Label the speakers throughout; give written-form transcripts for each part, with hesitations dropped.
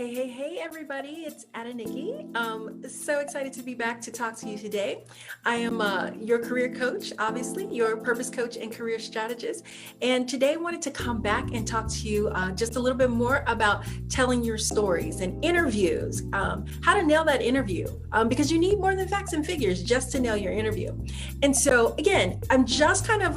Speaker 1: Hey, everybody, it's Nikki. So excited to be back to talk to you today. I am your career coach, obviously, your purpose coach and career strategist. And today I wanted to come back and talk to you just a little bit more about telling your stories and interviews, how to nail that interview, because you need more than facts and figures just to nail your interview. And so, again, I'm just kind of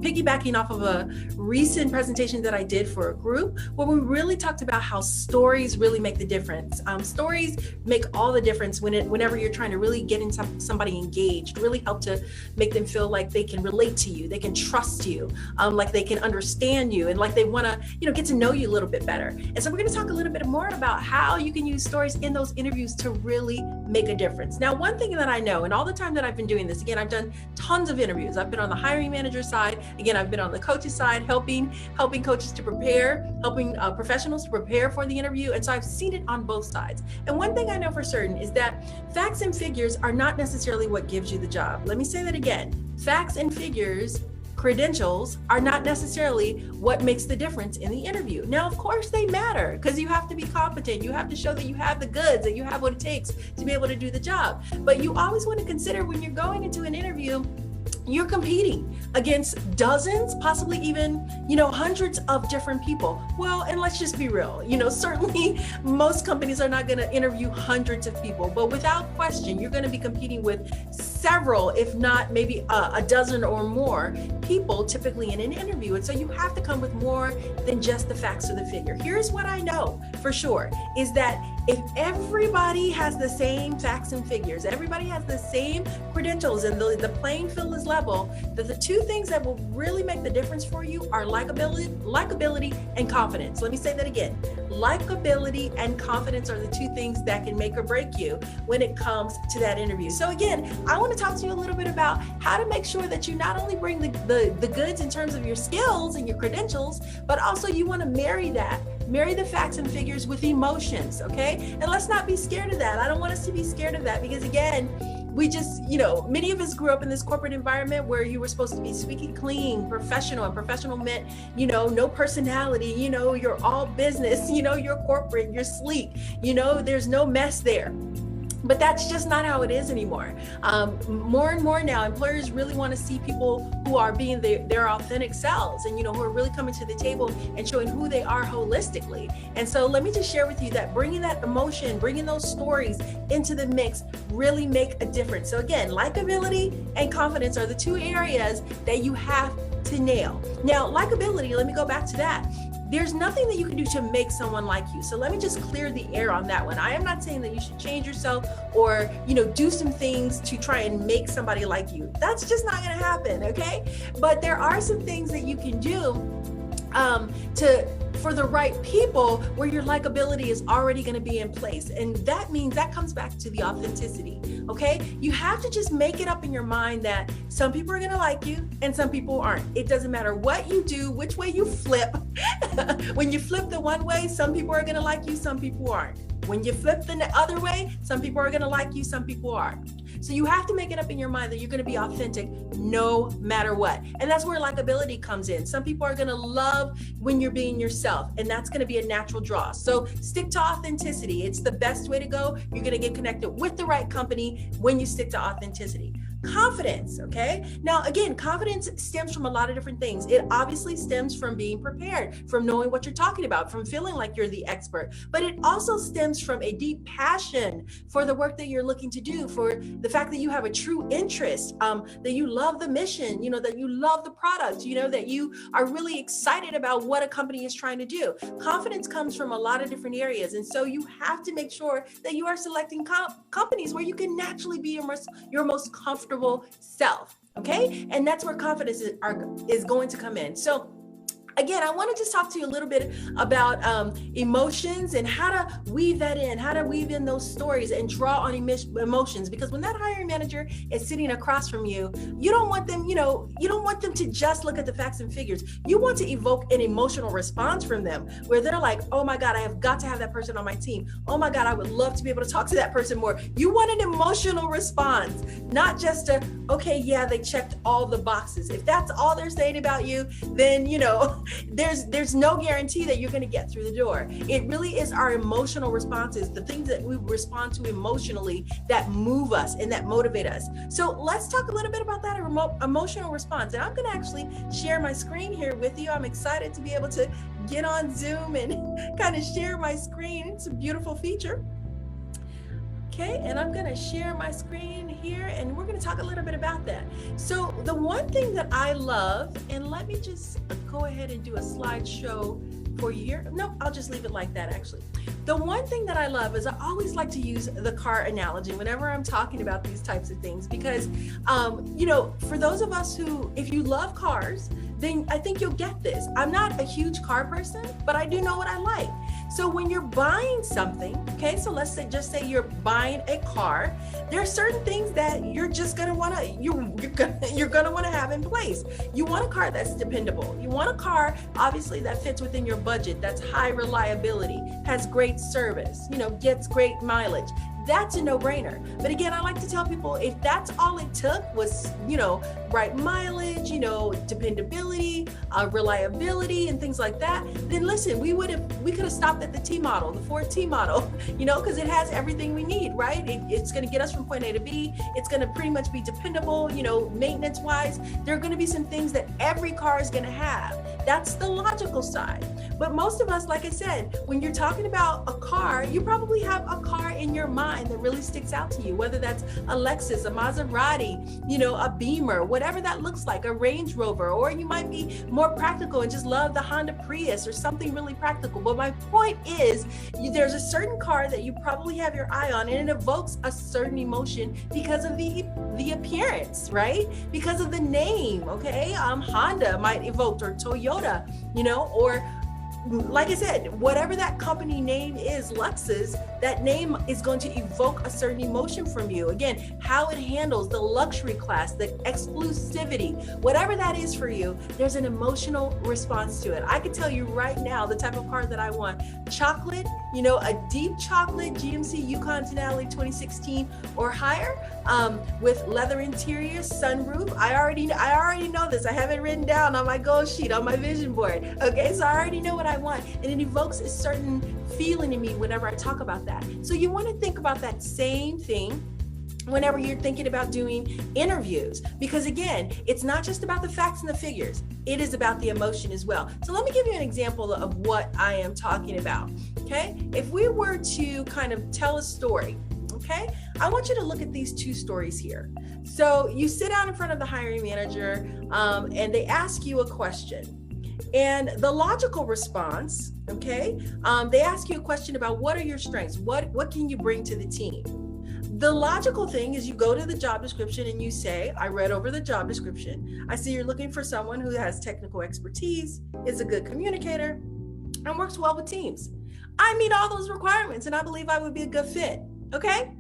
Speaker 1: piggybacking off of a recent presentation that I did for a group where we really talked about how stories really make the difference. Stories make all the difference whenever you're trying to really get somebody engaged, really help to make them feel like they can relate to you, they can trust you, like they can understand you, and like they want to, get to know you a little bit better. And so we're going to talk a little bit more about how you can use stories in those interviews to really make a difference. Now, one thing that I know, and all the time that I've been doing this, again, I've done tons of interviews. I've been on the hiring manager side. Again, I've been on the coaches side, helping coaches to prepare, helping professionals to prepare for the interview. And so I've seen it on both sides. And one thing I know for certain is that facts and figures are not necessarily what gives you the job. Let me say that again. Facts and figures, credentials, are not necessarily what makes the difference in the interview. Now, of course, they matter because you have to be competent. You have to show that you have the goods, that you have what it takes to be able to do the job. But you always want to consider when you're going into an interview, you're competing against dozens, possibly even, hundreds of different people. Well, and let's just be real, certainly most companies are not going to interview hundreds of people, but without question, you're going to be competing with several, if not maybe a dozen or more people typically in an interview. And so you have to come with more than just the facts or the figure. Here's what I know for sure is that if everybody has the same facts and figures, everybody has the same credentials, and the playing field is level, that the two things that will really make the difference for you are likability and confidence. Let me say that again. Likability and confidence are the two things that can make or break you when it comes to that interview. So again, I want to talk to you a little bit about how to make sure that you not only bring the goods in terms of your skills and your credentials, but also you want to marry the facts and figures with emotions, okay? And let's not be scared of that. I don't want us to be scared of that because, again, we just, many of us grew up in this corporate environment where you were supposed to be squeaky clean, professional, and professional meant, no personality, you're all business, you're corporate, you're sleek, there's no mess there. But that's just not how it is anymore. More and more now, employers really want to see people who are being their authentic selves and, who are really coming to the table and showing who they are holistically. And so let me just share with you that bringing that emotion, bringing those stories into the mix really make a difference. So again, likability and confidence are the two areas that you have to nail. Now, likability, let me go back to that. There's nothing that you can do to make someone like you. So let me just clear the air on that one. I am not saying that you should change yourself or, do some things to try and make somebody like you. That's just not going to happen, okay? But there are some things that you can do for the right people where your likability is already going to be in place. And that means that comes back to the authenticity, okay? You have to just make it up in your mind that some people are going to like you and some people aren't. It doesn't matter what you do, which way you flip. When you flip the one way, some people are going to like you, some people aren't. When you flip the other way, some people are going to like you, some people aren't. So you have to make it up in your mind that you're going to be authentic no matter what. And that's where likability comes in. Some people are going to love when you're being yourself, and that's going to be a natural draw. So stick to authenticity. It's the best way to go. You're going to get connected with the right company when you stick to authenticity. Confidence, okay? Now, again, confidence stems from a lot of different things. It obviously stems from being prepared, from knowing what you're talking about, from feeling like you're the expert. But it also stems from a deep passion for the work that you're looking to do, for the fact that you have a true interest, that you love the mission, that you love the product, that you are really excited about what a company is trying to do. Confidence comes from a lot of different areas. And so you have to make sure that you are selecting companies where you can naturally be your most comfortable self, okay? And that's where confidence is going to come in. So again, I want to just talk to you a little bit about emotions and how to weave that in, how to weave in those stories and draw on emotions. Because when that hiring manager is sitting across from you, you don't want them, you don't want them to just look at the facts and figures. You want to evoke an emotional response from them where they're like, oh my God, I have got to have that person on my team. Oh my God, I would love to be able to talk to that person more. You want an emotional response, not just okay, yeah, they checked all the boxes. If that's all they're saying about you, then, there's no guarantee that you're going to get through the door. It really is our emotional responses, the things that we respond to emotionally, that move us and that motivate us. So let's talk a little bit about that emotional response. And I'm going to actually share my screen here with you. I'm excited to be able to get on Zoom and kind of share my screen. It's a beautiful feature. Okay, and I'm going to share my screen here, and we're going to talk a little bit about that. So the one thing that I love, and let me just go ahead and do a slideshow for you here. No, I'll just leave it like that, actually. The one thing that I love is I always like to use the car analogy whenever I'm talking about these types of things, because, you know, for those of us who, if you love cars, then I think you'll get this. I'm not a huge car person, but I do know what I like. So when you're buying something, okay, so let's say, just say you're buying a car, there are certain things that you're just gonna wanna, you're gonna wanna have in place. You want a car that's dependable. You want a car, obviously, that fits within your budget, that's high reliability, has great service, you know, gets great mileage. That's a no-brainer. But again, I like to tell people, if that's all it took was, you know, right mileage, you know, dependability, reliability, and things like that, then listen, we could have stopped at the T model, the Ford T model, you know, because it has everything we need, right? It's going to get us from point A to B. It's going to pretty much be dependable, you know, maintenance-wise. There are going to be some things that every car is going to have. That's the logical side. But most of us, like I said, when you're talking about a car, you probably have a car in your mind that really sticks out to you, whether that's a Lexus, a Maserati, you know, a Beamer, whatever that looks like, a Range Rover, or you might be more practical and just love the Honda Prius or something really practical. But my point is, there's a certain car that you probably have your eye on, and it evokes a certain emotion because of the appearance, right? Because of the name, okay? Honda might evoke, or Toyota, you know, or like I said, whatever that company name is, Lexus, that name is going to evoke a certain emotion from you. Again, how it handles the luxury class, the exclusivity, whatever that is for you, there's an emotional response to it. I can tell you right now the type of car that I want. Chocolate, you know, a deep chocolate GMC Yukon Denali 2016 or higher, with leather interior, sunroof. I already know this. I have it written down on my goal sheet, on my vision board. Okay, so I already know what I want, and it evokes a certain feeling in me whenever I talk about that. So you want to think about that same thing whenever you're thinking about doing interviews, because again, it's not just about the facts and the figures, it is about the emotion as well. So let me give you an example of what I am talking about. Okay, if we were to kind of tell a story, okay, I want you to look at these two stories here. So you sit down in front of the hiring manager, and they ask you a question. And the logical response, okay, they ask you a question about what are your strengths? What can you bring to the team? The logical thing is you go to the job description and you say, I read over the job description. I see you're looking for someone who has technical expertise, is a good communicator, and works well with teams. I meet all those requirements, and I believe I would be a good fit, okay?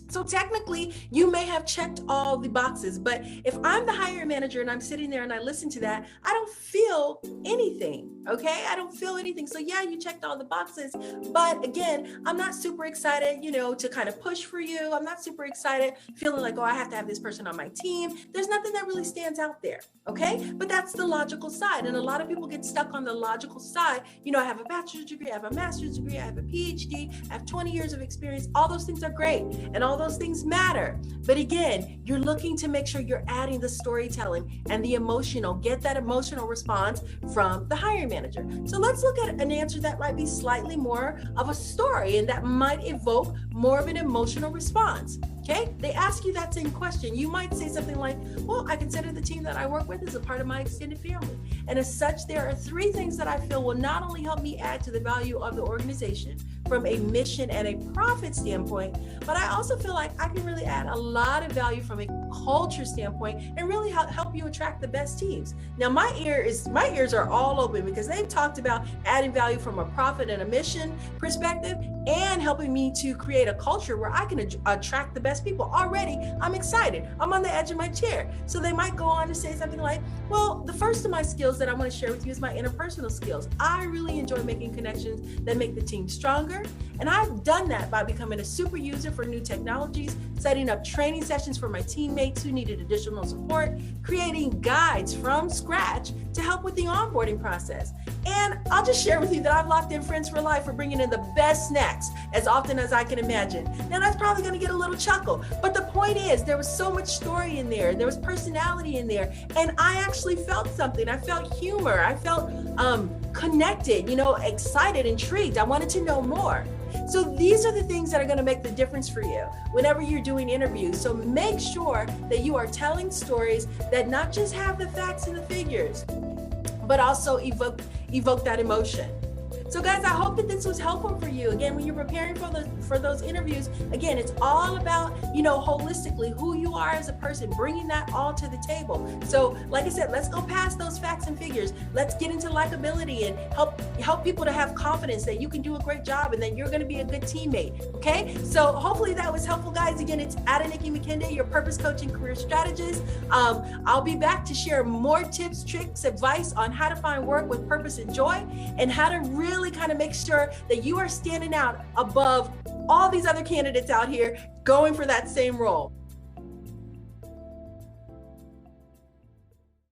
Speaker 1: So technically, you may have checked all the boxes, but if I'm the hiring manager and I'm sitting there and I listen to that, I don't feel anything, okay? I don't feel anything. So yeah, you checked all the boxes, but again, I'm not super excited, you know, to kind of push for you. I'm not super excited feeling like, oh, I have to have this person on my team. There's nothing that really stands out there, okay? But that's the logical side. And a lot of people get stuck on the logical side. You know, I have a bachelor's degree, I have a master's degree, I have a PhD, I have 20 years of experience. All those things are great. And all those things matter. But again, you're looking to make sure you're adding the storytelling and the emotional, get that emotional response from the hiring manager. So let's look at an answer that might be slightly more of a story and that might evoke more of an emotional response. Okay, they ask you that same question. You might say something like, well, I consider the team that I work with as a part of my extended family. And as such, there are 3 things that I feel will not only help me add to the value of the organization from a mission and a profit standpoint, but I also feel like I can really add a lot of value from a culture standpoint and really help you attract the best teams. Now, my ears are all open because they've talked about adding value from a profit and a mission perspective and helping me to create a culture where I can attract the best people. Already, I'm excited. I'm on the edge of my chair. So they might go on to say something like, well, the first of my skills that I want to share with you is my interpersonal skills. I really enjoy making connections that make the team stronger. And I've done that by becoming a super user for new technologies, setting up training sessions for my teammates who needed additional support, creating guides from scratch to help with the onboarding process. And I'll just share with you that I've locked in friends for life for bringing in the best snacks as often as I can imagine. Now that's probably going to get a little chuckle, but the point is there was so much story in there. There was personality in there. And I actually felt something. I felt humor. I felt connected, excited, intrigued. I wanted to know more. So these are the things that are going to make the difference for you whenever you're doing interviews. So make sure that you are telling stories that not just have the facts and the figures, but also evoke that emotion. So guys, I hope that this was helpful for you. Again, when you're preparing for those interviews, again, it's all about, holistically who you are as a person, bringing that all to the table. So like I said, let's go past those facts and figures. Let's get into likability and help people to have confidence that you can do a great job and that you're going to be a good teammate. Okay. So hopefully that was helpful, guys. Again, it's Adeniki McKenday, your purpose coach and career strategist. I'll be back to share more tips, tricks, advice on how to find work with purpose and joy, and how to really kind of make sure that you are standing out above all these other candidates out here going for that same role.